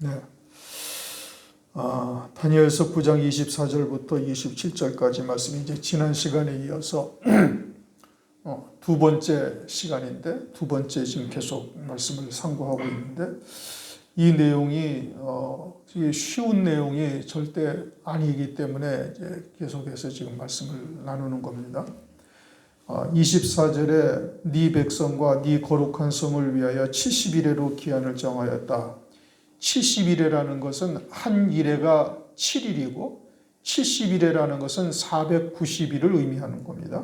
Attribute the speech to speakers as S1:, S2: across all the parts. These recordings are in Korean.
S1: 네. 다니엘서 9장 24절부터 27절까지 말씀이 이제 지난 시간에 이어서 두 번째 시간인데, 두 번째 지금 계속 말씀을 상고하고 있는데, 이 내용이 쉬운 내용이 절대 아니기 때문에 이제 계속해서 지금 말씀을 나누는 겁니다. 24절에 네 백성과 네 거룩한 성을 위하여 70일에로 기한을 정하였다. 70일이라는 것은 한 일회가 7일이고 70일이라는 것은 490일을 의미하는 겁니다.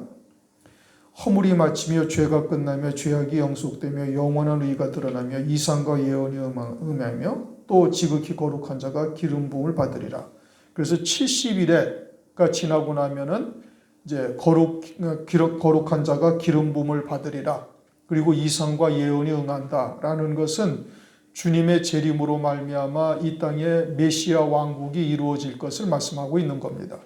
S1: 허물이 마치며 죄가 끝나며 죄악이 영속되며 영원한 의가 드러나며 이상과 예언이 음하며 또 지극히 거룩한 자가 기름 부음을 받으리라. 그래서 70일에가 지나고 나면은 이제 거룩한 자가 기름 부음을 받으리라. 그리고 이상과 예언이 응한다라는 것은 주님의 재림으로 말미암아 이 땅에 메시아 왕국이 이루어질 것을 말씀하고 있는 겁니다.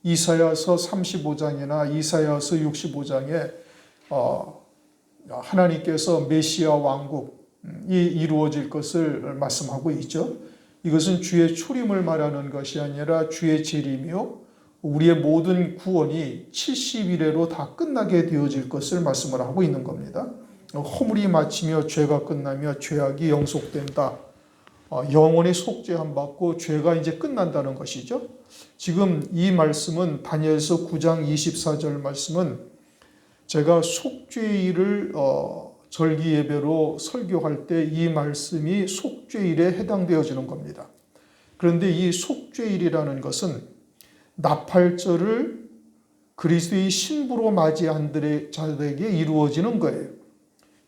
S1: 이사야서 35장이나 이사야서 65장에 하나님께서 메시아 왕국이 이루어질 것을 말씀하고 있죠. 이것은 주의 출임을 말하는 것이 아니라 주의 재림이요 우리의 모든 구원이 70일에로 다 끝나게 되어질 것을 말씀을 하고 있는 겁니다. 허물이 마치며 죄가 끝나며 죄악이 영속된다. 영원히 속죄함 받고 죄가 이제 끝난다는 것이죠. 지금 이 말씀은 다니엘서 9장 24절 말씀은 제가 속죄일을 절기 예배로 설교할 때 이 말씀이 속죄일에 해당되어지는 겁니다. 그런데 이 속죄일이라는 것은 나팔절을 그리스도의 신부로 맞이한 자들에게 이루어지는 거예요.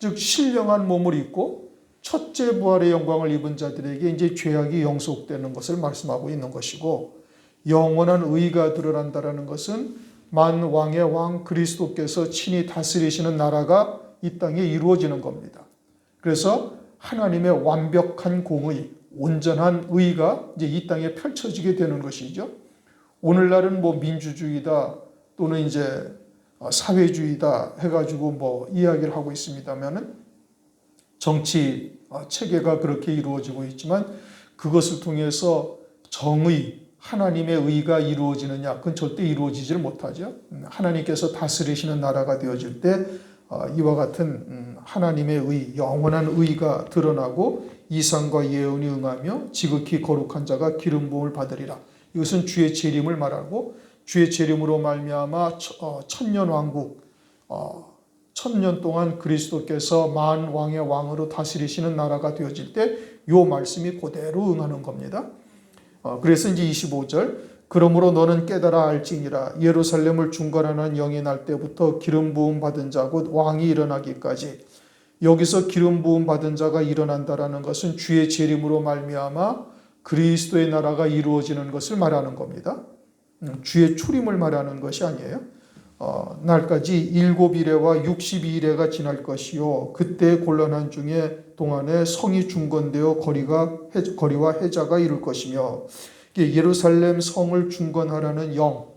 S1: 즉 신령한 몸을 입고 첫째 부활의 영광을 입은 자들에게 이제 죄악이 영속되는 것을 말씀하고 있는 것이고, 영원한 의가 드러난다라는 것은 만왕의 왕 그리스도께서 친히 다스리시는 나라가 이 땅에 이루어지는 겁니다. 그래서 하나님의 완벽한 공의, 온전한 의가 이제 이 땅에 펼쳐지게 되는 것이죠. 오늘날은 뭐 민주주의다 또는 이제 사회주의다 해가지고 이야기를 하고 있습니다만은 정치 체계가 그렇게 이루어지고 있지만 그것을 통해서 정의, 하나님의 의가 이루어지느냐? 그건 절대 이루어지질 못하죠. 하나님께서 다스리시는 나라가 되어질 때 이와 같은 하나님의 의, 영원한 의가 드러나고 이상과 예언이 응하며 지극히 거룩한 자가 기름 부음을 받으리라. 이것은 주의 재림을 말하고 주의 재림으로 말미암아 천년 왕국, 천년 동안 그리스도께서 만왕의 왕으로 다스리시는 나라가 되어질 때 이 말씀이 그대로 응하는 겁니다. 그래서 이제 25절 그러므로 너는 깨달아 알지니라 예루살렘을 중건하는 영이 날 때부터 기름 부음 받은 자 곧 왕이 일어나기까지. 여기서 기름 부음 받은 자가 일어난다라는 것은 주의 재림으로 말미암아 그리스도의 나라가 이루어지는 것을 말하는 겁니다. 주의 출임을 말하는 것이 아니에요. 날까지 7일에와 62일에가 지날 것이요 그때 곤란한 중에 동안에 성이 중건되어 거리와 해자가 이룰 것이며, 예루살렘 성을 중건하라는 영,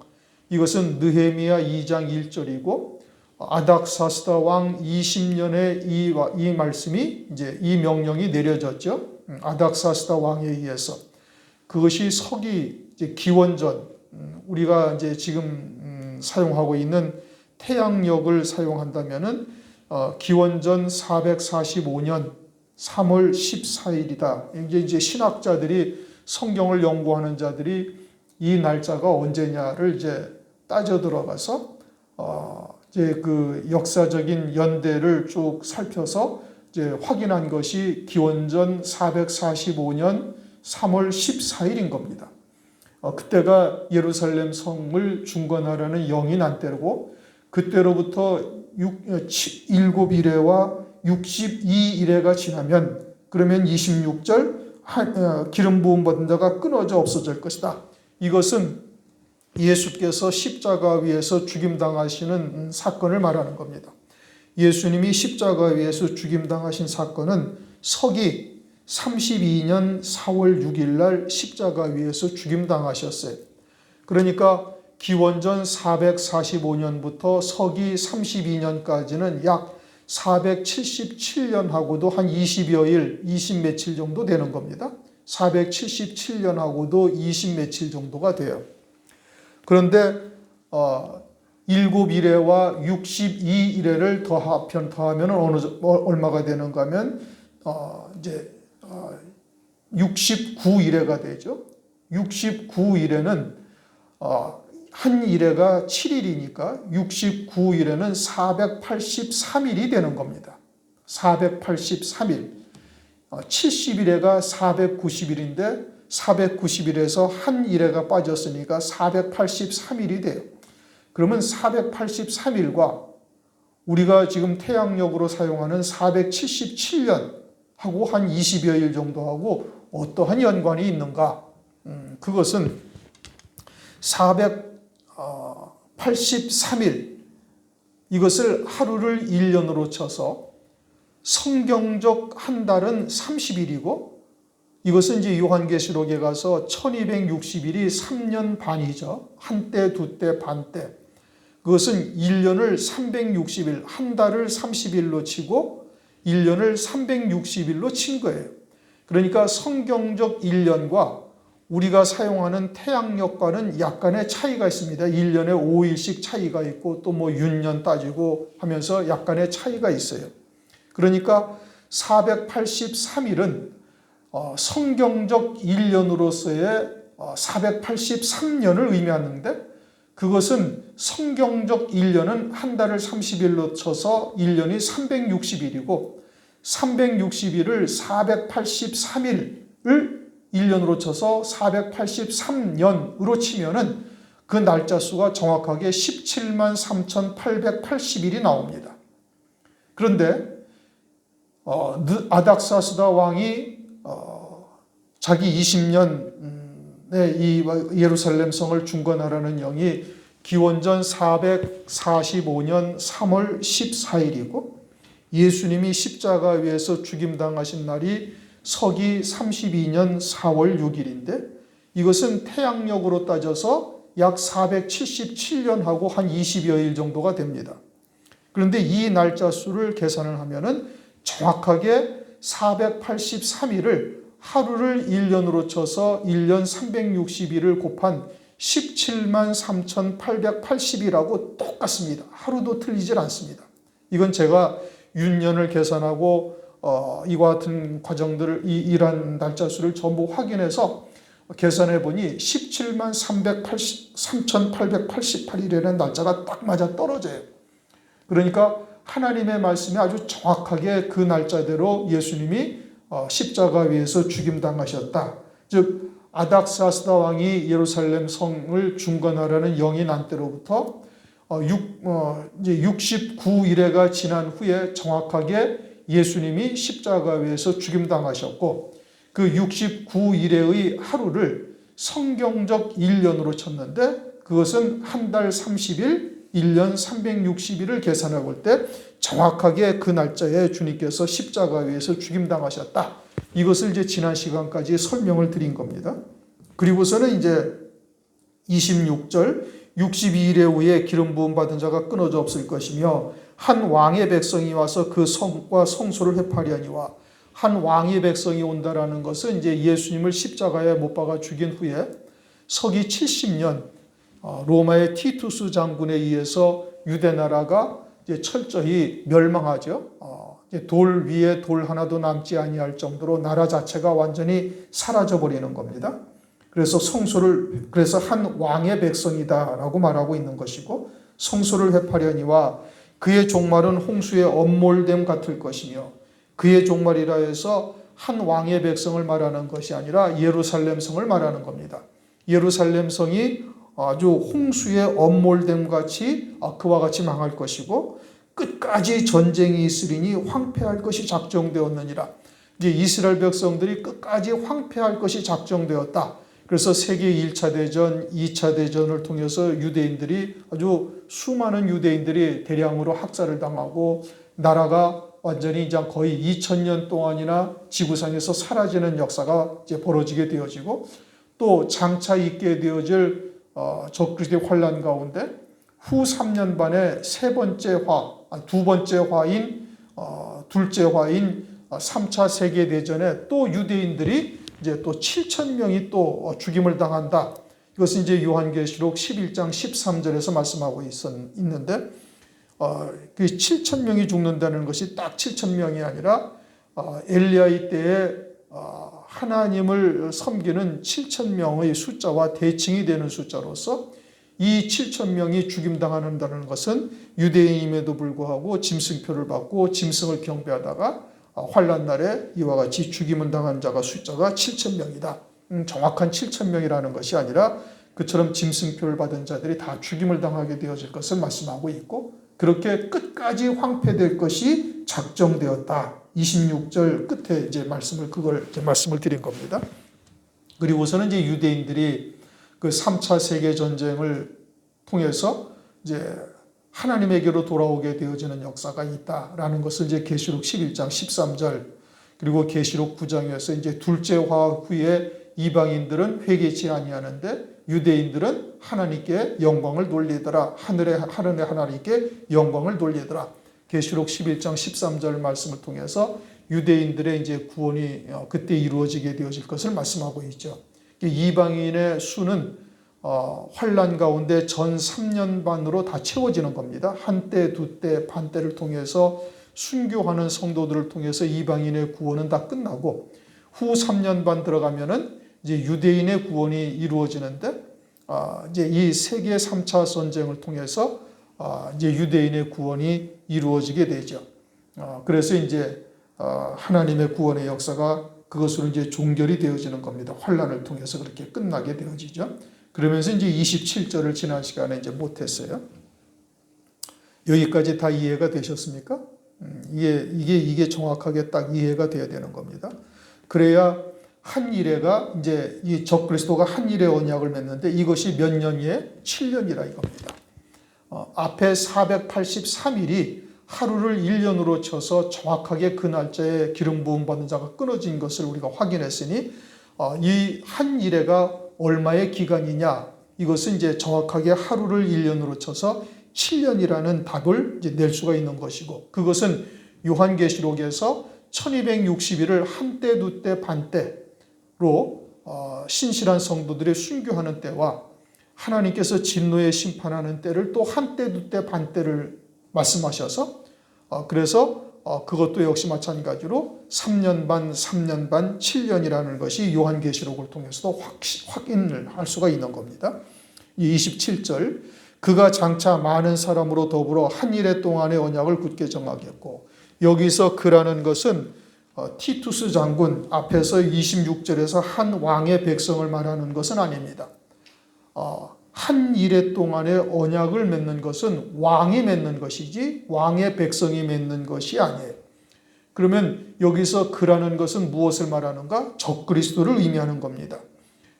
S1: 이것은 느헤미야 2장 1절이고 아닥사스다 왕 20년에 이 말씀이 이제 이 명령이 내려졌죠. 아닥사스다 왕에 의해서. 그것이 서기 이제 기원전, 우리가 이제 지금 사용하고 있는 태양력을 사용한다면은 기원전 445년 3월 14일이다. 이제 신학자들이 성경을 연구하는 자들이 이 날짜가 언제냐를 이제 따져 들어가서 이제 그 역사적인 연대를 쭉 살펴서 이제 확인한 것이 기원전 445년 3월 14일인 겁니다. 그때가 예루살렘 성을 중건하라는 영이 난 때고, 그때로부터 7일에와 62일에가 지나면 그러면 26절 기름 부음 받은 자가 끊어져 없어질 것이다. 이것은 예수께서 십자가 위에서 죽임당하시는 사건을 말하는 겁니다. 예수님이 십자가 위에서 죽임당하신 사건은 서기 32년 4월 6일 날 십자가 위에서 죽임당하셨어요. 그러니까 기원전 445년부터 서기 32년까지는 약 477년하고도 한 20여 일, 20 며칠 정도 되는 겁니다. 477년하고도 20 며칠 정도가 돼요. 그런데 7일에와 62일에를 더하면 얼마가 되는가 하면 이제 69일에가 되죠. 69일에는 한 일에가 7일이니까 69일에는 483일이 되는 겁니다. 483일. 70일에가 490일인데 490일에서 한 일에가 빠졌으니까 483일이 돼요. 그러면 483일과 우리가 지금 태양력으로 사용하는 477년하고 한 20여일 정도하고 어떠한 연관이 있는가? 그것은 483일, 이것을 하루를 1년으로 쳐서 성경적 한 달은 30일이고 이것은 이제 요한계시록에 가서 1260일이 3년 반이죠. 한때, 두때, 반때. 그것은 1년을 360일, 한 달을 30일로 치고 1년을 360일로 친 거예요. 그러니까 성경적 1년과 우리가 사용하는 태양력과는 약간의 차이가 있습니다. 1년에 5일씩 차이가 있고 또 뭐 윤년 따지고 하면서 약간의 차이가 있어요. 그러니까 483일은 성경적 1년으로서의 483년을 의미하는데 그것은 성경적 1년은 한 달을 30일로 쳐서 1년이 360일이고 360일을 483일을 1년으로 쳐서 483년으로 치면은 그 날짜 수가 정확하게 17만 3,880일이 나옵니다. 그런데 아닥사스다 왕이 자기 20년의 이 예루살렘 성을 중건하라는 영이 기원전 445년 3월 14일이고 예수님이 십자가 위에서 죽임당하신 날이 서기 32년 4월 6일인데 이것은 태양력으로 따져서 약 477년하고 한 20여일 정도가 됩니다. 그런데 이 날짜 수를 계산을 하면은 정확하게 483일을 하루를 1년으로 쳐서 1년 360일을 곱한 17만 3,880이라고 똑같습니다. 하루도 틀리질 않습니다. 이건 제가 윤년을 계산하고 이와 같은 과정들을 이러한 날짜 수를 전부 확인해서 계산해 보니 17만 3,888이라는 날짜가 딱 맞아 떨어져요. 그러니까 하나님의 말씀이 아주 정확하게 그 날짜대로 예수님이 십자가 위에서 죽임당하셨다. 즉 아닥사스다 왕이 예루살렘 성을 중건하라는 영이 난 때로부터 이제 69일에가 지난 후에 정확하게 예수님이 십자가 위에서 죽임당하셨고 그 69일의 하루를 성경적 1년으로 쳤는데 그것은 한 달 30일, 1년 360일을 계산해 볼 때 정확하게 그 날짜에 주님께서 십자가 위에서 죽임당하셨다. 이것을 이제 지난 시간까지 설명을 드린 겁니다. 그리고서는 이제 26절 62일의 후에 기름 부음 받은 자가 끊어져 없을 것이며 한 왕의 백성이 와서 그 성과 성소를 회파하려니와 한 왕의 백성이 온다라는 것은 이제 예수님을 십자가에 못 박아 죽인 후에 서기 70년 로마의 티투스 장군에 의해서 유대 나라가 이제 철저히 멸망하죠. 돌 위에 돌 하나도 남지 아니할 정도로 나라 자체가 완전히 사라져 버리는 겁니다. 그래서 그래서 한 왕의 백성이다라고 말하고 있는 것이고 성소를 회파려니와 그의 종말은 홍수의 엄몰됨 같을 것이며 그의 종말이라 해서 한 왕의 백성을 말하는 것이 아니라 예루살렘 성을 말하는 겁니다. 예루살렘 성이 아주 홍수의 엄몰됨 같이 그와 같이 망할 것이고 끝까지 전쟁이 있으리니 황폐할 것이 작정되었느니라. 이제 이스라엘 백성들이 끝까지 황폐할 것이 작정되었다. 그래서 세계 1차 대전, 2차 대전을 통해서 유대인들이 아주 수많은 유대인들이 대량으로 학살을 당하고 나라가 완전히 이제 거의 2000년 동안이나 지구상에서 사라지는 역사가 이제 벌어지게 되어지고 또 장차 있게 되어질 적그리스도의 환란 가운데 후 3년 반에 두 번째 화인 3차 세계대전에 또 유대인들이 이제 또 7천 명이 또 죽임을 당한다. 이것은 이제 요한계시록 11장 13절에서 말씀하고 있는데 그 7천 명이 죽는다는 것이 딱 7천 명이 아니라 엘리야 때에 하나님을 섬기는 7천 명의 숫자와 대칭이 되는 숫자로서 이 7천 명이 죽임당한다는 것은 유대인임에도 불구하고 짐승표를 받고 짐승을 경배하다가 환란 날에 이와 같이 죽임을 당한 자가 숫자가 7천 명이다. 정확한 7천 명이라는 것이 아니라 그처럼 짐승표를 받은 자들이 다 죽임을 당하게 되어질 것을 말씀하고 있고 그렇게 끝까지 황폐될 것이 작정되었다. 26절 끝에 이제 말씀을 드린 겁니다. 그리고서는 이제 유대인들이 그 3차 세계 전쟁을 통해서 이제 하나님에게로 돌아오게 되어지는 역사가 있다라는 것을 이제 계시록 11장 13절 그리고 계시록 9장에서 이제 둘째 화 후에 이방인들은 회개치 아니하는데 유대인들은 하나님께 영광을 돌리더라. 하늘의 하나님께 영광을 돌리더라. 계시록 11장 13절 말씀을 통해서 유대인들의 이제 구원이 그때 이루어지게 되어질 것을 말씀하고 있죠. 이방인의 수는 환란 가운데 전 3년 반으로 다 채워지는 겁니다. 한때, 두때, 반때를 통해서 순교하는 성도들을 통해서 이방인의 구원은 다 끝나고 후 3년 반 들어가면은 이제 유대인의 구원이 이루어지는데 이제 이 세계 3차 전쟁을 통해서 이제 유대인의 구원이 이루어지게 되죠. 그래서 이제 하나님의 구원의 역사가 그것으로 이제 종결이 되어지는 겁니다. 환란을 통해서 그렇게 끝나게 되어지죠. 그러면서 이제 27절을 지난 시간에 이제 못했어요. 여기까지 다 이해가 되셨습니까? 이게 정확하게 딱 이해가 돼야 되는 겁니다. 그래야 한 일회가 이제 이 적그리스도가 한 일회 언약을 맺는데 이것이 몇 년이에 7년이라 이겁니다. 앞에 483일이 하루를 1년으로 쳐서 정확하게 그 날짜에 기름 부음 받는 자가 끊어진 것을 우리가 확인했으니 이 한 일회가 얼마의 기간이냐 이것은 이제 정확하게 하루를 1년으로 쳐서 7년이라는 답을 이제 낼 수가 있는 것이고 그것은 요한계시록에서 1260일을 한때 두때 반때로 신실한 성도들이 순교하는 때와 하나님께서 진노에 심판하는 때를 또 한때 두때 반때를 말씀하셔서 그래서 그것도 역시 마찬가지로 3년 반, 3년 반, 7년이라는 것이 요한계시록을 통해서도 확인을 할 수가 있는 겁니다. 27절 그가 장차 많은 사람으로 더불어 한 일해 동안의 언약을 굳게 정하겠고 여기서 그라는 것은 티투스 장군 앞에서 26절에서 한 왕의 백성을 말하는 것은 아닙니다. 한 일해 동안의 언약을 맺는 것은 왕이 맺는 것이지 왕의 백성이 맺는 것이 아니에요. 그러면 여기서 그라는 것은 무엇을 말하는가? 적그리스도를 의미하는 겁니다.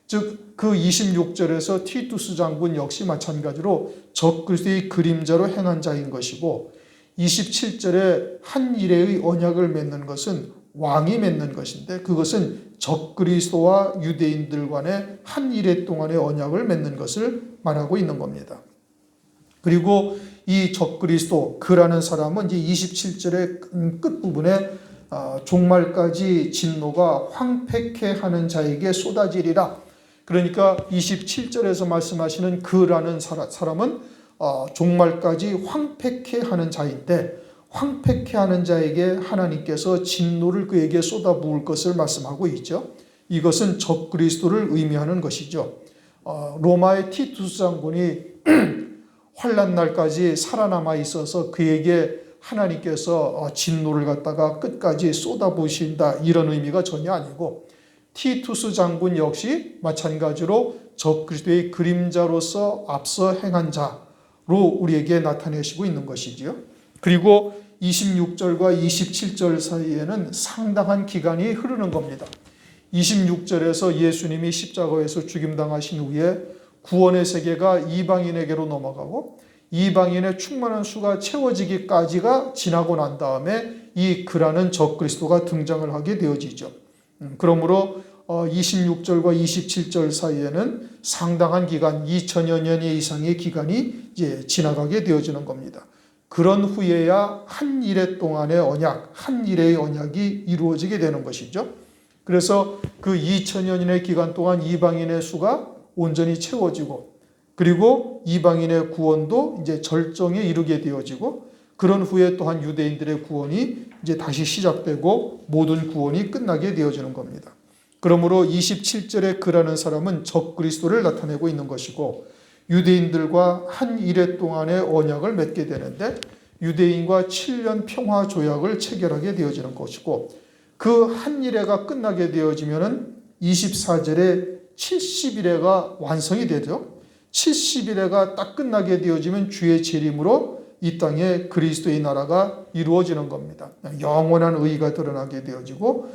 S1: 즉 그 26절에서 티투스 장군 역시 마찬가지로 적그리스도의 그림자로 행한 자인 것이고 27절에 한 일회의 언약을 맺는 것은 왕이 맺는 것인데 그것은 적그리스도와 유대인들 간의 한 일회 동안의 언약을 맺는 것을 말하고 있는 겁니다. 그리고 이 적그리스도 그라는 사람은 이제 27절의 끝부분에 종말까지 진노가 황폐케 하는 자에게 쏟아지리라. 그러니까 27절에서 말씀하시는 그라는 사람은 종말까지 황폐케 하는 자인데 황폐케 하는 자에게 하나님께서 진노를 그에게 쏟아부을 것을 말씀하고 있죠. 이것은 적그리스도를 의미하는 것이죠. 로마의 티투스 장군이 환란 날까지 살아남아 있어서 그에게 하나님께서 진노를 갖다가 끝까지 쏟아부으신다 이런 의미가 전혀 아니고 티투스 장군 역시 마찬가지로 적그리스도의 그림자로서 앞서 행한 자로 우리에게 나타내시고 있는 것이지요. 그리고 26절과 27절 사이에는 상당한 기간이 흐르는 겁니다. 26절에서 예수님이 십자가에서 죽임당하신 후에 구원의 세계가 이방인에게로 넘어가고 이방인의 충만한 수가 채워지기까지가 지나고 난 다음에 이 그라는 적그리스도가 등장을 하게 되어지죠. 그러므로 26절과 27절 사이에는 상당한 기간 2000여 년 이상의 기간이 이제 지나가게 되어지는 겁니다. 그런 후에야 한 일해 동안의 언약, 한 일의 언약이 이루어지게 되는 것이죠. 그래서 그 2000년의 기간 동안 이방인의 수가 온전히 채워지고, 그리고 이방인의 구원도 이제 절정에 이르게 되어지고, 그런 후에 또한 유대인들의 구원이 이제 다시 시작되고 모든 구원이 끝나게 되어지는 겁니다. 그러므로 27절에 그라는 사람은 적그리스도를 나타내고 있는 것이고, 유대인들과 한 일해 동안의 언약을 맺게 되는데 유대인과 7년 평화 조약을 체결하게 되어지는 것이고, 그 한 일해가 끝나게 되어지면은 24절에 70일해가 완성이 되죠. 70일해가 딱 끝나게 되어지면 주의 재림으로 이 땅에 그리스도의 나라가 이루어지는 겁니다. 영원한 의가 드러나게 되어지고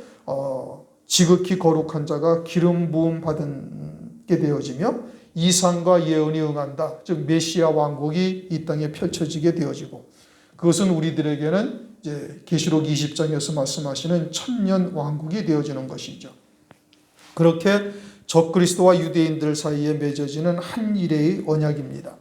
S1: 지극히 거룩한 자가 기름 부음 받게 되어지며 이상과 예언이 응한다. 즉 메시아 왕국이 이 땅에 펼쳐지게 되어지고, 그것은 우리들에게는 이제 계시록 20장에서 말씀하시는 천년 왕국이 되어지는 것이죠. 그렇게 적그리스도와 유대인들 사이에 맺어지는 한 일의 언약입니다.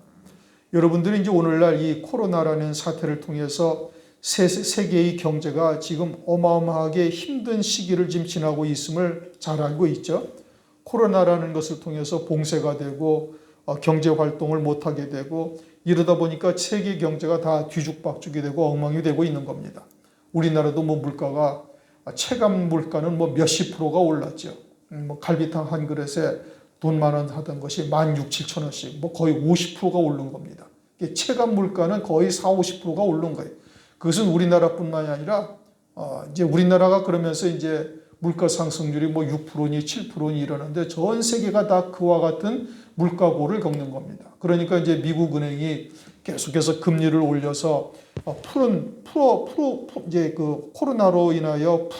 S1: 여러분들이 이제 오늘날 이 코로나라는 사태를 통해서 세계의 경제가 지금 어마어마하게 힘든 시기를 지금 지나고 있음을 잘 알고 있죠. 코로나라는 것을 통해서 봉쇄가 되고 경제 활동을 못하게 되고, 이러다 보니까 세계 경제가 다 뒤죽박죽이 되고 엉망이 되고 있는 겁니다. 우리나라도 뭐 물가가 체감 물가는 뭐 몇십 프로가 올랐죠. 뭐 갈비탕 한 그릇에 돈 10,000원 하던 것이 16,000~17,000원씩 뭐 거의 50%가 오른 겁니다. 체감 물가는 거의 40~50%가 오른 거예요. 그것은 우리나라뿐만이 아니라 이제 우리나라가 그러면서 이제 물가 상승률이 뭐 6%니 7%니 이러는데 전 세계가 다 그와 같은 물가고를 겪는 겁니다. 그러니까 이제 미국 은행이 계속해서 금리를 올려서 이제 그 코로나로 인하여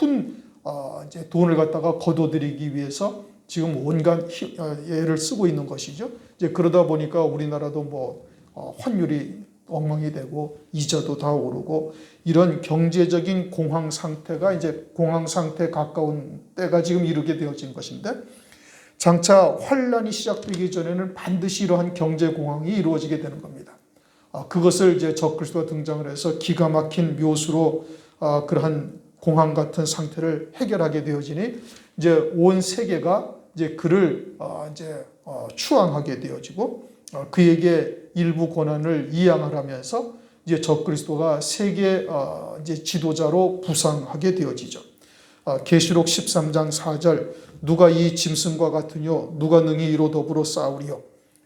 S1: 이제 돈을 갖다가 거둬들이기 위해서 지금 온갖 애를 쓰고 있는 것이죠. 이제 그러다 보니까 우리나라도 뭐 환율이 엉망이 되고 이자도 다 오르고, 이런 경제적인 공황 상태가 이제 공황 상태에 가까운 때가 지금 이르게 되어진 것인데, 장차 환란이 시작되기 전에는 반드시 이러한 경제 공황이 이루어지게 되는 겁니다. 그것을 이제 적그리스도가 등장을 해서 기가 막힌 묘수로 그러한 공황 같은 상태를 해결하게 되어지니 이제 온 세계가 이제 그를 이제 추앙하게 되어지고, 그에게 일부 권한을 이양하면서 이제 적그리스도가 세계 이제 지도자로 부상하게 되어지죠. 계시록 13장 4절 누가 이 짐승과 같으뇨 누가 능히 이로 더불어 싸우리요.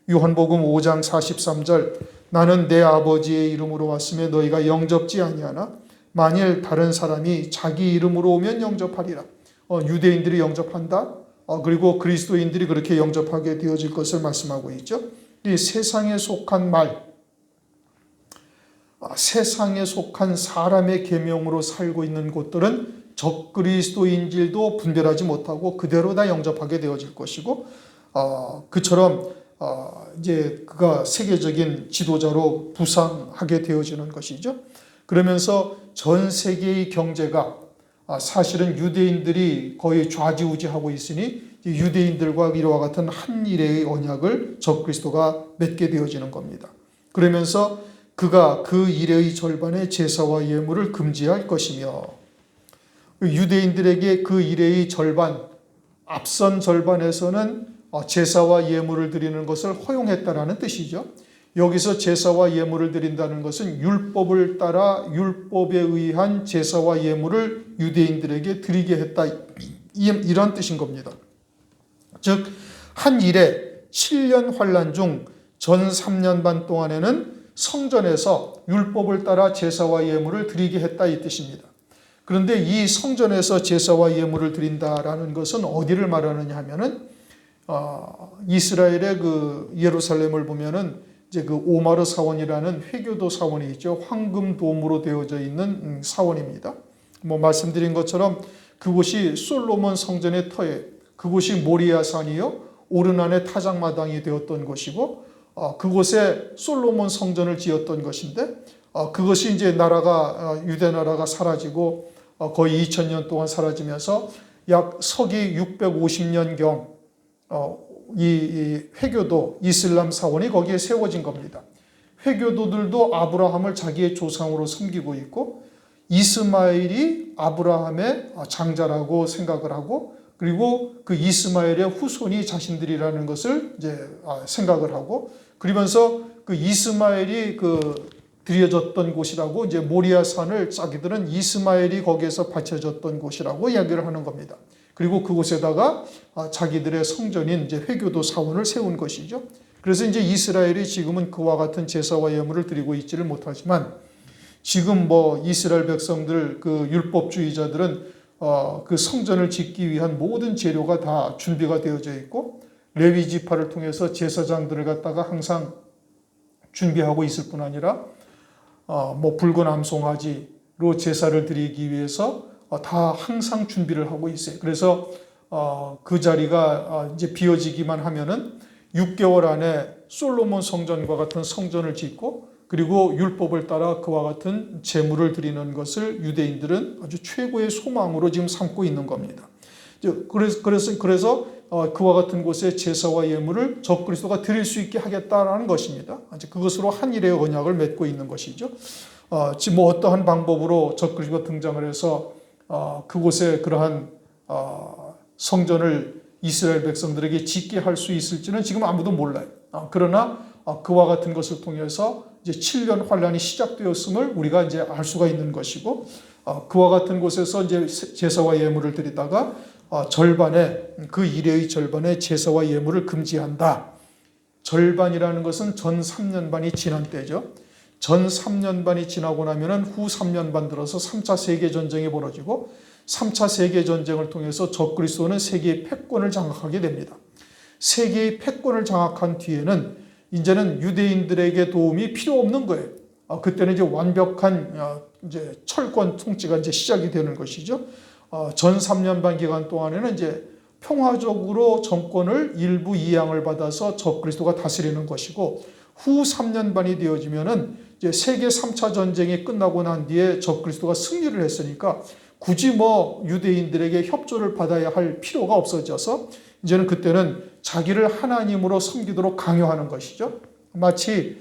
S1: 요한복음 5장 43절 나는 내 아버지의 이름으로 왔으며 너희가 영접지 아니하나 만일 다른 사람이 자기 이름으로 오면 영접하리라. 유대인들이 영접한다. 그리고 그리스도인들이 그렇게 영접하게 되어질 것을 말씀하고 있죠. 이 세상에 속한 말, 세상에 속한 사람의 계명으로 살고 있는 곳들은 적그리스도인질도 분별하지 못하고 그대로 다 영접하게 되어질 것이고, 그처럼 이제 그가 세계적인 지도자로 부상하게 되어지는 것이죠. 그러면서 전 세계의 경제가 사실은 유대인들이 거의 좌지우지하고 있으니 유대인들과 이와 같은 한 일의 언약을 적그리스도가 맺게 되어지는 겁니다. 그러면서 그가 그 일의 절반의 제사와 예물을 금지할 것이며, 유대인들에게 그 일의 절반, 앞선 절반에서는 제사와 예물을 드리는 것을 허용했다라는 뜻이죠. 여기서 제사와 예물을 드린다는 것은 율법을 따라 율법에 의한 제사와 예물을 유대인들에게 드리게 했다, 이런 뜻인 겁니다. 즉 한 일에 7년 환란 중 전 3년 반 동안에는 성전에서 율법을 따라 제사와 예물을 드리게 했다, 이 뜻입니다. 그런데 이 성전에서 제사와 예물을 드린다라는 것은 어디를 말하느냐 하면은 이스라엘의 그 예루살렘을 보면은 이제 그 오마르 사원이라는 회교도 사원이 있죠. 황금돔으로 되어져 있는 사원입니다. 뭐 말씀드린 것처럼 그곳이 솔로몬 성전의 터에, 그곳이 모리아산이요 오르난의 타작마당이 되었던 곳이고, 그곳에 솔로몬 성전을 지었던 것인데, 그것이 이제 나라가 유대 나라가 사라지고 거의 2000년 동안 사라지면서 약 서기 650년경 이 회교도 이슬람 사원이 거기에 세워진 겁니다. 회교도들도 아브라함을 자기의 조상으로 섬기고 있고, 이스마엘이 아브라함의 장자라고 생각을 하고, 그리고 그 이스마엘의 후손이 자신들이라는 것을 이제 생각을 하고, 그러면서 그 이스마엘이 그 드려졌던 곳이라고 이제 모리아 산을 자기들은 이스마엘이 거기에서 바쳐졌던 곳이라고 이야기를 하는 겁니다. 그리고 그곳에다가 자기들의 성전인 이제 회교도 사원을 세운 것이죠. 그래서 이제 이스라엘이 지금은 그와 같은 제사와 예물을 드리고 있지를 못하지만, 지금 뭐 이스라엘 백성들 그 율법주의자들은 그 성전을 짓기 위한 모든 재료가 다 준비가 되어져 있고, 레위 지파를 통해서 제사장들을 갖다가 항상 준비하고 있을 뿐 아니라 뭐 붉은 암송아지로 제사를 드리기 위해서 다 항상 준비를 하고 있어요. 그래서 그 자리가 이제 비어지기만 하면은 6개월 안에 솔로몬 성전과 같은 성전을 짓고, 그리고 율법을 따라 그와 같은 제물을 드리는 것을 유대인들은 아주 최고의 소망으로 지금 삼고 있는 겁니다. 그래서 그와 같은 곳에 제사와 예물을 적그리스도가 드릴 수 있게 하겠다라는 것입니다. 그것으로 한일의 언약을 맺고 있는 것이죠. 지금 뭐 어떠한 방법으로 적그리스도가 등장을 해서 그곳에 그러한 성전을 이스라엘 백성들에게 짓게 할 수 있을지는 지금 아무도 몰라요. 그러나 그와 같은 것을 통해서 이제 7년 환란이 시작되었음을 우리가 이제 알 수가 있는 것이고, 그와 같은 곳에서 이제 제사와 예물을 드리다가 그 이래의 절반에 제사와 예물을 금지한다. 절반이라는 것은 전 3년 반이 지난 때죠. 전 3년 반이 지나고 나면은 후 3년 반 들어서 3차 세계전쟁이 벌어지고, 3차 세계전쟁을 통해서 적그리스도는 세계의 패권을 장악하게 됩니다. 세계의 패권을 장악한 뒤에는 이제는 유대인들에게 도움이 필요 없는 거예요. 그때는 이제 완벽한 이제 철권 통치가 이제 시작이 되는 것이죠. 전 3년 반 기간 동안에는 이제 평화적으로 정권을 일부 이양을 받아서 적그리스도가 다스리는 것이고, 후 3년 반이 되어지면은 이제 세계 3차 전쟁이 끝나고 난 뒤에 적그리스도가 승리를 했으니까 굳이 뭐 유대인들에게 협조를 받아야 할 필요가 없어져서 이제는 그때는 자기를 하나님으로 섬기도록 강요하는 것이죠. 마치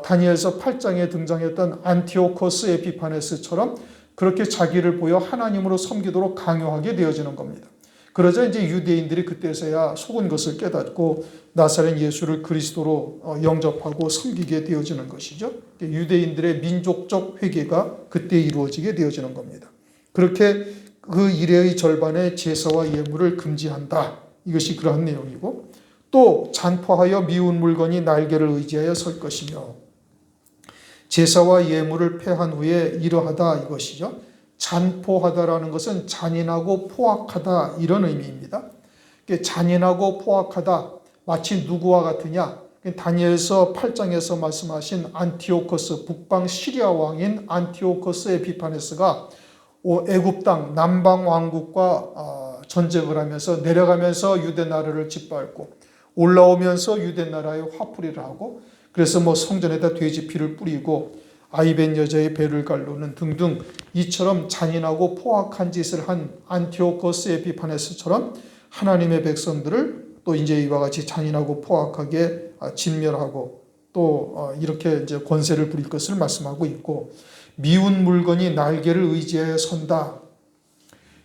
S1: 다니엘서 8장에 등장했던 안티오코스 에피파네스처럼 그렇게 자기를 보여 하나님으로 섬기도록 강요하게 되어지는 겁니다. 그러자 이제 유대인들이 그때서야 속은 것을 깨닫고 나사렛 예수를 그리스도로 영접하고 섬기게 되어지는 것이죠. 유대인들의 민족적 회개가 그때 이루어지게 되어지는 겁니다. 그렇게 그 이래의 절반의 제사와 예물을 금지한다. 이것이 그러한 내용이고, 또 잔포하여 미운 물건이 날개를 의지하여 설 것이며, 제사와 예물을 패한 후에 이러하다 이것이죠. 잔포하다라는 것은 잔인하고 포악하다 이런 의미입니다. 잔인하고 포악하다, 마치 누구와 같으냐? 다니엘서 8장에서 말씀하신 안티오코스, 북방 시리아 왕인 안티오코스 에피파네스가 애굽 땅 남방 왕국과 전쟁을 하면서 내려가면서 유대 나라를 짓밟고 올라오면서 유대 나라의 화풀이를 하고, 그래서 뭐 성전에다 돼지 피를 뿌리고 아이벤 여자의 배를 갈르는 등등 이처럼 잔인하고 포악한 짓을 한 안티오코스 에피파네스처럼 하나님의 백성들을 또 이제 이와 같이 잔인하고 포악하게 진멸하고 또 이렇게 이제 권세를 부릴 것을 말씀하고 있고, 미운 물건이 날개를 의지하여 선다.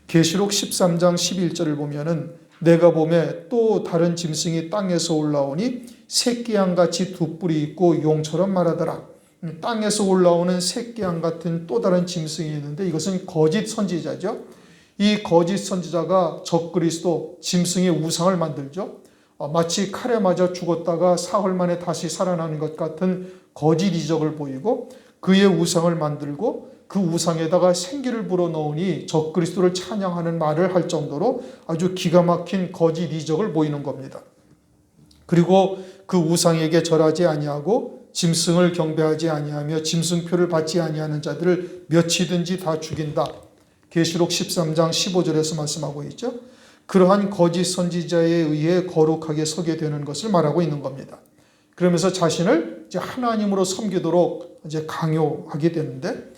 S1: 계시록 13장 11절을 보면은 내가 보매 또 다른 짐승이 땅에서 올라오니 새끼양같이 두 뿔이 있고 용처럼 말하더라. 땅에서 올라오는 새끼양 같은 또 다른 짐승이 있는데 이것은 거짓 선지자죠. 이 거짓 선지자가 적그리스도 짐승의 우상을 만들죠. 마치 칼에 맞아 죽었다가 사흘 만에 다시 살아나는 것 같은 거짓 이적을 보이고, 그의 우상을 만들고 그 우상에다가 생기를 불어넣으니 적그리스도를 찬양하는 말을 할 정도로 아주 기가 막힌 거짓 이적을 보이는 겁니다. 그리고 그 우상에게 절하지 아니하고 짐승을 경배하지 아니하며 짐승표를 받지 아니하는 자들을 몇이든지 다 죽인다. 계시록 13장 15절에서 말씀하고 있죠. 그러한 거짓 선지자에 의해 거룩하게 서게 되는 것을 말하고 있는 겁니다. 그러면서 자신을 이제 하나님으로 섬기도록 이제 강요하게 되는데,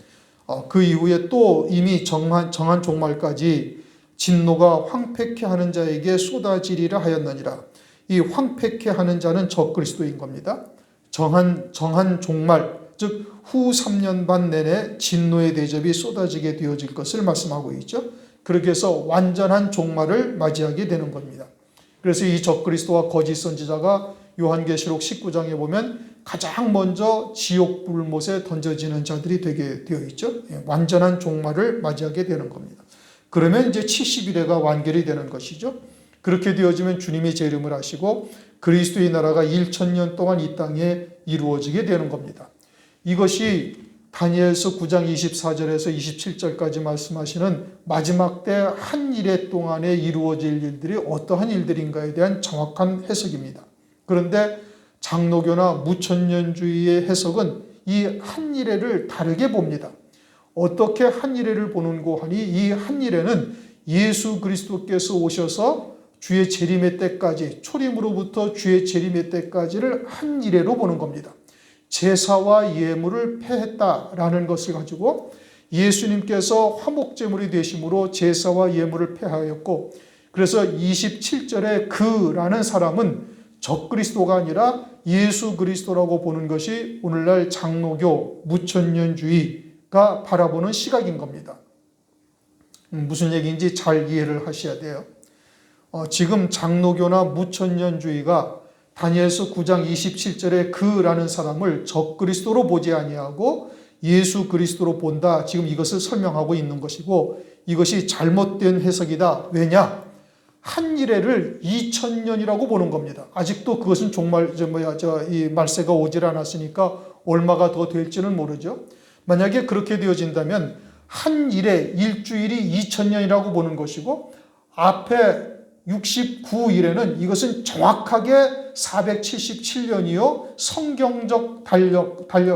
S1: 그 이후에 또 이미 정한 종말까지 진노가 황폐케 하는 자에게 쏟아지리라 하였느니라. 이 황폐케 하는 자는 적그리스도인 겁니다. 정한 종말, 즉 후 3년 반 내내 진노의 대접이 쏟아지게 되어질 것을 말씀하고 있죠. 그렇게 해서 완전한 종말을 맞이하게 되는 겁니다. 그래서 이 적그리스도와 거짓 선지자가 요한계시록 19장에 보면 가장 먼저 지옥 불못에 던져지는 자들이 되게 되어 있죠. 완전한 종말을 맞이하게 되는 겁니다. 그러면 이제 70일에가 완결이 되는 것이죠. 그렇게 되어지면 주님이 재림을 하시고 그리스도의 나라가 1000년 동안 이 땅에 이루어지게 되는 겁니다. 이것이 다니엘서 9장 24절에서 27절까지 말씀하시는 마지막 때 한 일해 동안에 이루어질 일들이 어떠한 일들인가에 대한 정확한 해석입니다. 그런데 장로교나 무천년주의의 해석은 이 한 일해를 다르게 봅니다. 어떻게 한 일해를 보는고 하니 이 한 일해는 예수 그리스도께서 오셔서 주의 재림의 때까지, 초림으로부터 주의 재림의 때까지를 한 일해로 보는 겁니다. 제사와 예물을 폐했다라는 것을 가지고 예수님께서 화목제물이 되심으로 제사와 예물을 폐하였고, 그래서 27절에 그라는 사람은 적그리스도가 아니라 예수 그리스도라고 보는 것이 오늘날 장로교 무천년주의가 바라보는 시각인 겁니다. 무슨 얘기인지 잘 이해를 하셔야 돼요. 지금 장로교나 무천년주의가 다니엘서 9장 27절에 그라는 사람을 적그리스도로 보지 아니하고 예수 그리스도로 본다. 지금 이것을 설명하고 있는 것이고 이것이 잘못된 해석이다. 왜냐? 한 일해를 2000년이라고 보는 겁니다. 아직도 그것은 종말 이 말세가 오질 않았으니까 얼마가 더 될지는 모르죠. 만약에 그렇게 되어진다면 한 일해 일주일이 2000년이라고 보는 것이고 앞에 69일에는 이것은 정확하게 477년이요. 성경적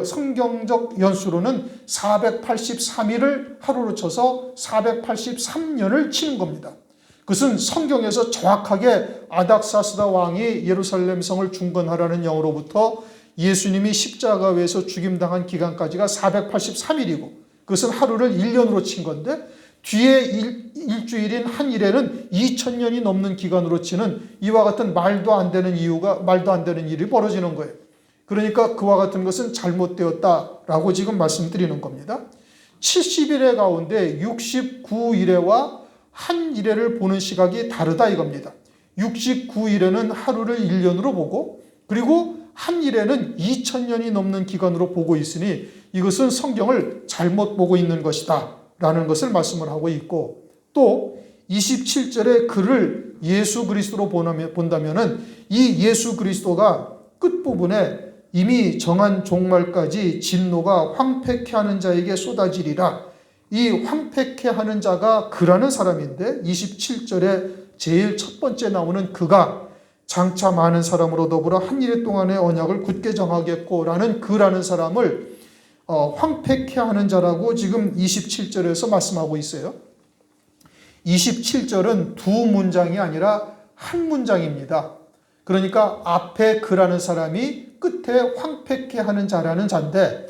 S1: 성경적 연수로는 483일을 하루로 쳐서 483년을 치는 겁니다. 그것은 성경에서 정확하게 아닥사스다 왕이 예루살렘 성을 중건하라는 영으로부터 예수님이 십자가 위에서 죽임당한 기간까지가 483일이고 그것은 하루를 1년으로 친 건데 뒤에 일주일인 한 일에는 2000년이 넘는 기간으로 치는 이와 같은 말도 안 되는 일이 벌어지는 거예요. 그러니까 그와 같은 것은 잘못되었다라고 지금 말씀드리는 겁니다. 70일의 가운데 69일에와 한 일해를 보는 시각이 다르다 이겁니다. 69일에는 하루를 1년으로 보고 그리고 한 일에는 2000년이 넘는 기간으로 보고 있으니 이것은 성경을 잘못 보고 있는 것이다 라는 것을 말씀을 하고 있고 또 27절에 그를 예수 그리스도로 본다면은 이 예수 그리스도가 끝부분에 이미 정한 종말까지 진노가 황폐케 하는 자에게 쏟아지리라. 이 황폐케 하는 자가 그라는 사람인데 27절에 제일 첫 번째 나오는 그가 장차 많은 사람으로 더불어 한 일해 동안의 언약을 굳게 정하겠고 라는 그라는 사람을 황폐케 하는 자라고 지금 27절에서 말씀하고 있어요. 27절은 두 문장이 아니라 한 문장입니다. 그러니까 앞에 그라는 사람이 끝에 황폐케 하는 자라는 자인데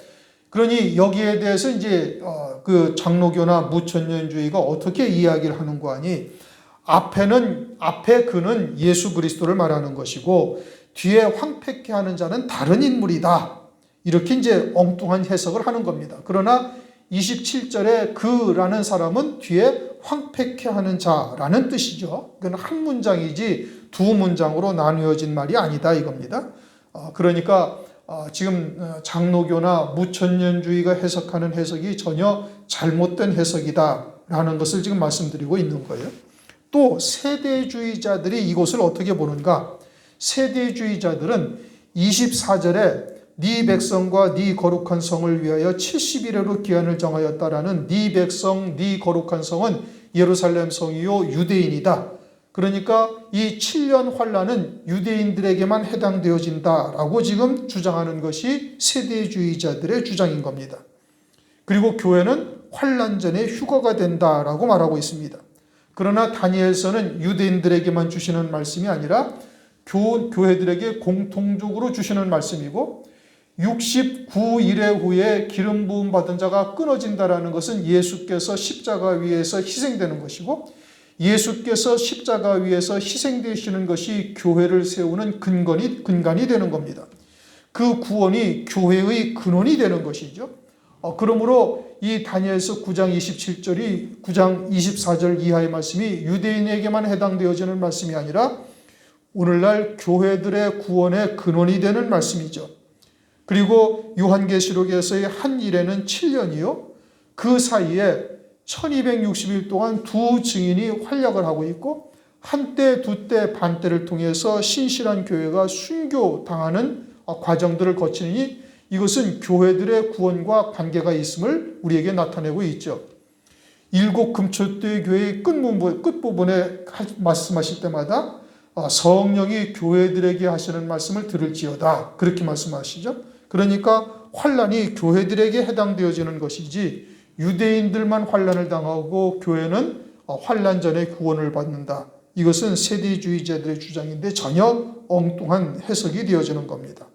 S1: 그러니 여기에 대해서 이제 그 장로교나 무천년주의가 어떻게 이야기를 하는 거 아니 앞에 그는 예수 그리스도를 말하는 것이고 뒤에 황폐케 하는 자는 다른 인물이다. 이렇게 이제 엉뚱한 해석을 하는 겁니다. 그러나 27절에 그라는 사람은 뒤에 황폐케 하는 자라는 뜻이죠. 그건 한 문장이지 두 문장으로 나누어진 말이 아니다 이겁니다. 그러니까 지금 장로교나 무천년주의가 해석하는 해석이 전혀 잘못된 해석이다라는 것을 지금 말씀드리고 있는 거예요. 또 세대주의자들이 이것을 어떻게 보는가? 세대주의자들은 24절에 네 백성과 네 거룩한 성을 위하여 70일에로 기한을 정하였다라는 네 백성, 네 거룩한 성은 예루살렘 성이요 유대인이다. 그러니까 이 7년 환란은 유대인들에게만 해당되어진다라고 지금 주장하는 것이 세대주의자들의 주장인 겁니다. 그리고 교회는 환란 전에 휴거가 된다라고 말하고 있습니다. 그러나 다니엘서는 유대인들에게만 주시는 말씀이 아니라 교회들에게 공통적으로 주시는 말씀이고 69일의 후에 기름 부음 받은 자가 끊어진다라는 것은 예수께서 십자가 위에서 희생되는 것이고 예수께서 십자가 위에서 희생되시는 것이 교회를 세우는 근간이 되는 겁니다. 그 구원이 교회의 근원이 되는 것이죠. 그러므로 이 다니엘서 9장 27절이 9장 24절 이하의 말씀이 유대인에게만 해당되어지는 말씀이 아니라 오늘날 교회들의 구원의 근원이 되는 말씀이죠. 그리고 요한계시록에서의 한 일에는 7년이요. 그 사이에 1260일 동안 두 증인이 활약을 하고 있고 한때 두때 반때를 통해서 신실한 교회가 순교당하는 과정들을 거치니 이것은 교회들의 구원과 관계가 있음을 우리에게 나타내고 있죠. 일곱 금초대 교회의 끝부분에 말씀하실 때마다 성령이 교회들에게 하시는 말씀을 들을지어다 그렇게 말씀하시죠. 그러니까 환난이 교회들에게 해당되어지는 것이지 유대인들만 환난을 당하고 교회는 환난 전에 구원을 받는다. 이것은 세대주의자들의 주장인데 전혀 엉뚱한 해석이 되어지는 겁니다.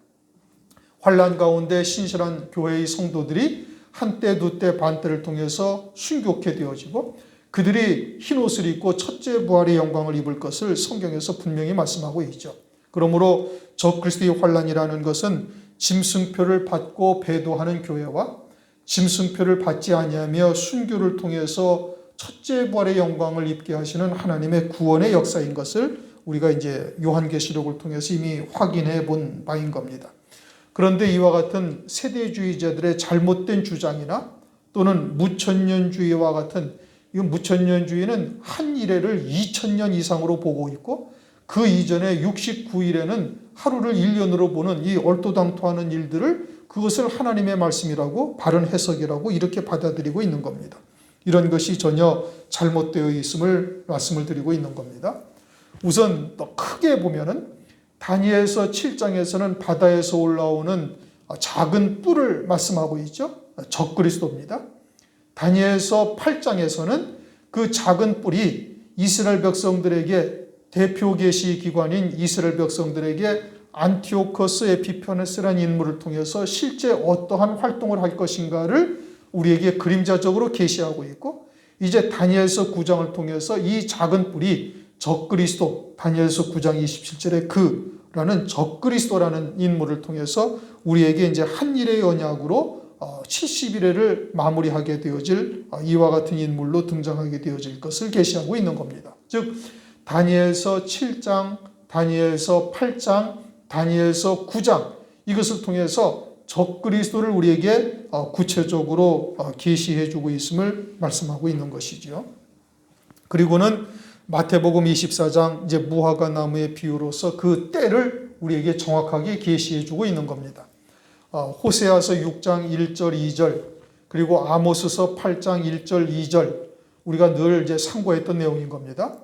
S1: 환난 가운데 신실한 교회의 성도들이 한때 두때 반때를 통해서 순교케 되어지고 그들이 흰옷을 입고 첫째 부활의 영광을 입을 것을 성경에서 분명히 말씀하고 있죠. 그러므로 적그리스도의 환난이라는 것은 짐승표를 받고 배도하는 교회와 짐승표를 받지 아니하며 순교를 통해서 첫째 부활의 영광을 입게 하시는 하나님의 구원의 역사인 것을 우리가 이제 요한계시록을 통해서 이미 확인해 본 바인 겁니다. 그런데 이와 같은 세대주의자들의 잘못된 주장이나 또는 무천년주의와 같은 이 무천년주의는 한 일회를 2000년 이상으로 보고 있고 그 이전에 69일에는 하루를 1년으로 보는 이 얼토당토하는 일들을 그것을 하나님의 말씀이라고 바른 해석이라고 이렇게 받아들이고 있는 겁니다. 이런 것이 전혀 잘못되어 있음을 말씀을 드리고 있는 겁니다. 우선 더 크게 보면은 다니엘서 7장에서는 바다에서 올라오는 작은 뿔을 말씀하고 있죠. 적그리스도입니다. 다니엘서 8장에서는 그 작은 뿔이 이스라엘 백성들에게 대표 계시 기관인 이스라엘 백성들에게 안티오커스 에피파네스라는 인물을 통해서 실제 어떠한 활동을 할 것인가를 우리에게 그림자적으로 계시하고 있고 이제 다니엘서 9장을 통해서 이 작은 뿔이 적그리스도 다니엘서 9장 27절에 그라는 적그리스도라는 인물을 통해서 우리에게 이제 한 일의 언약으로 70일을 마무리하게 되어질 이와 같은 인물로 등장하게 되어질 것을 계시하고 있는 겁니다. 즉 다니엘서 7장, 다니엘서 8장, 다니엘서 9장 이것을 통해서 적그리스도를 우리에게 구체적으로 계시해 주고 있음을 말씀하고 있는 것이죠. 그리고는 마태복음 24장 이제 무화과 나무의 비유로서 그 때를 우리에게 정확하게 계시해 주고 있는 겁니다. 호세아서 6장 1절 2절 그리고 아모스서 8장 1절 2절 우리가 늘 이제 상고했던 내용인 겁니다.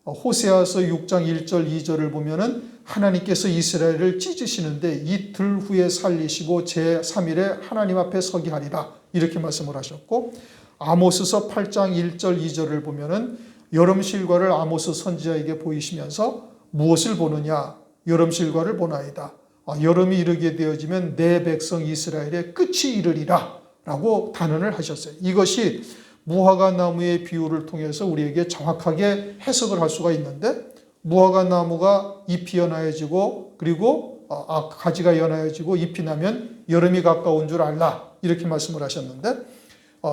S1: 호세아서 6장 1절 2절을 보면은 하나님께서 이스라엘을 찢으시는데 이틀 후에 살리시고 제3일에 하나님 앞에 서게 하리라 이렇게 말씀을 하셨고 아모스서 8장 1절 2절을 보면은 여름 실과를 아모스 선지자에게 보이시면서 무엇을 보느냐 여름 실과를 보나이다. 여름이 이르게 되어지면 내 백성 이스라엘의 끝이 이르리라 라고 단언을 하셨어요. 이것이 무화과 나무의 비유를 통해서 우리에게 정확하게 해석을 할 수가 있는데 무화과 나무가 잎이 연하여지고 그리고 가지가 연하여지고 잎이 나면 여름이 가까운 줄 알라 이렇게 말씀을 하셨는데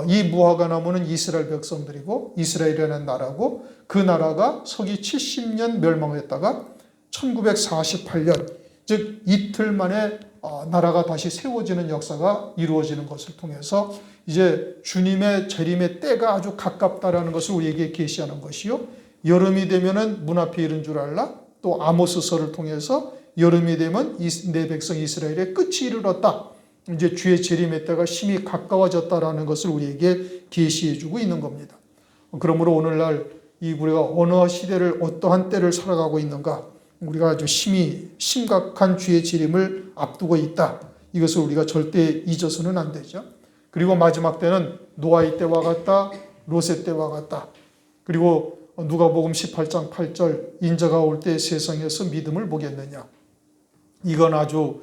S1: 이 무화과 나무는 이스라엘 백성들이고 이스라엘이라는 나라고 그 나라가 서기 70년 멸망했다가 1948년 즉 이틀 만에 나라가 다시 세워지는 역사가 이루어지는 것을 통해서 이제 주님의 재림의 때가 아주 가깝다라는 것을 우리에게 계시하는 것이요. 여름이 되면은 문 앞에 이른 줄 알라. 또 아모스서를 통해서 여름이 되면 내 백성 이스라엘의 끝이 이르렀다. 이제 주의 재림의 때가 심히 가까워졌다라는 것을 우리에게 계시해 주고 있는 겁니다. 그러므로 오늘날 우리가 어느 시대를 어떠한 때를 살아가고 있는가? 우리가 아주 심각한 주의 재림을 앞두고 있다. 이것을 우리가 절대 잊어서는 안 되죠. 그리고 마지막 때는 노아의 때와 같다. 롯의 때와 같다. 그리고 누가복음 18장 8절 인자가 올 때 세상에서 믿음을 보겠느냐. 이건 아주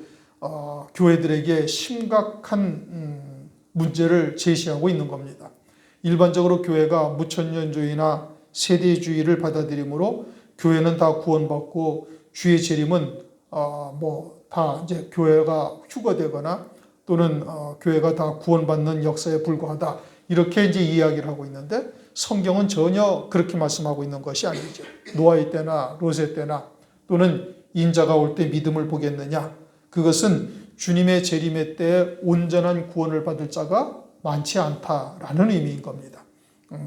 S1: 교회들에게 심각한 문제를 제시하고 있는 겁니다. 일반적으로 교회가 무천년주의나 세대주의를 받아들이므로 교회는 다 구원받고 주의 재림은 다 이제 교회가 휴거되거나 또는 교회가 다 구원받는 역사에 불과하다 이렇게 이제 이야기를 하고 있는데 성경은 전혀 그렇게 말씀하고 있는 것이 아니죠. 노아의 때나 롯의 때나 또는 인자가 올 때 믿음을 보겠느냐. 그것은 주님의 재림의 때에 온전한 구원을 받을 자가 많지 않다라는 의미인 겁니다.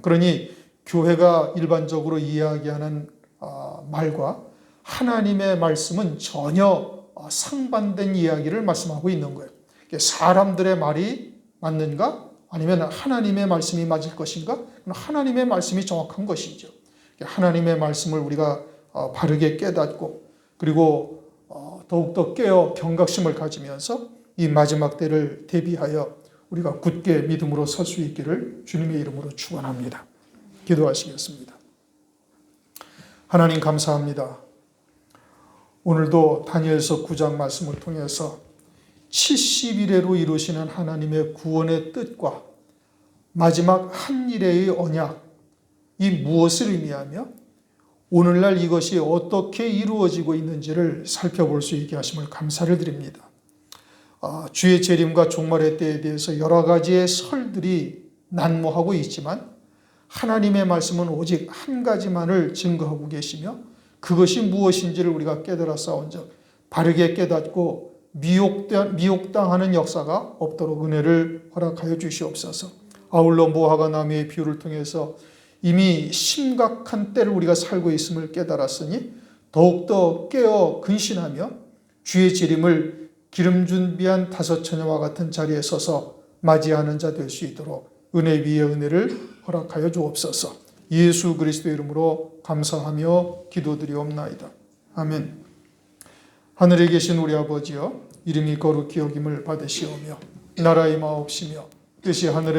S1: 그러니 교회가 일반적으로 이야기하는 말과 하나님의 말씀은 전혀 상반된 이야기를 말씀하고 있는 거예요. 사람들의 말이 맞는가? 아니면 하나님의 말씀이 맞을 것인가? 하나님의 말씀이 정확한 것이죠. 하나님의 말씀을 우리가 바르게 깨닫고 그리고 더욱더 깨어 경각심을 가지면서 이 마지막 때를 대비하여 우리가 굳게 믿음으로 설 수 있기를 주님의 이름으로 축원합니다. 기도하시겠습니다. 하나님 감사합니다. 오늘도 다니엘서 9장 말씀을 통해서 70일에로 이루시는 하나님의 구원의 뜻과 마지막 한 일의 언약, 이 무엇을 의미하며 오늘날 이것이 어떻게 이루어지고 있는지를 살펴볼 수 있게 하심을 감사를 드립니다. 주의 재림과 종말의 때에 대해서 여러 가지의 설들이 난무하고 있지만 하나님의 말씀은 오직 한 가지만을 증거하고 계시며 그것이 무엇인지를 우리가 깨달아 싸운즉 바르게 깨닫고 미혹당하는 역사가 없도록 은혜를 허락하여 주시옵소서. 아울러 모아가 나무의 비유를 통해서 이미 심각한 때를 우리가 살고 있음을 깨달았으니 더욱더 깨어 근신하며 주의 재림을 기름 준비한 5 처녀와 같은 자리에 서서 맞이하는 자 될 수 있도록 은혜 위에 은혜를 허락하여 주옵소서. 예수 그리스도의 이름으로 감사하며 기도드리옵나이다. 아멘. 하늘에 계신 우리 아버지여, 이름이 거룩히 여김을 받으시오며 나라의 마옵시며 뜻이 하늘에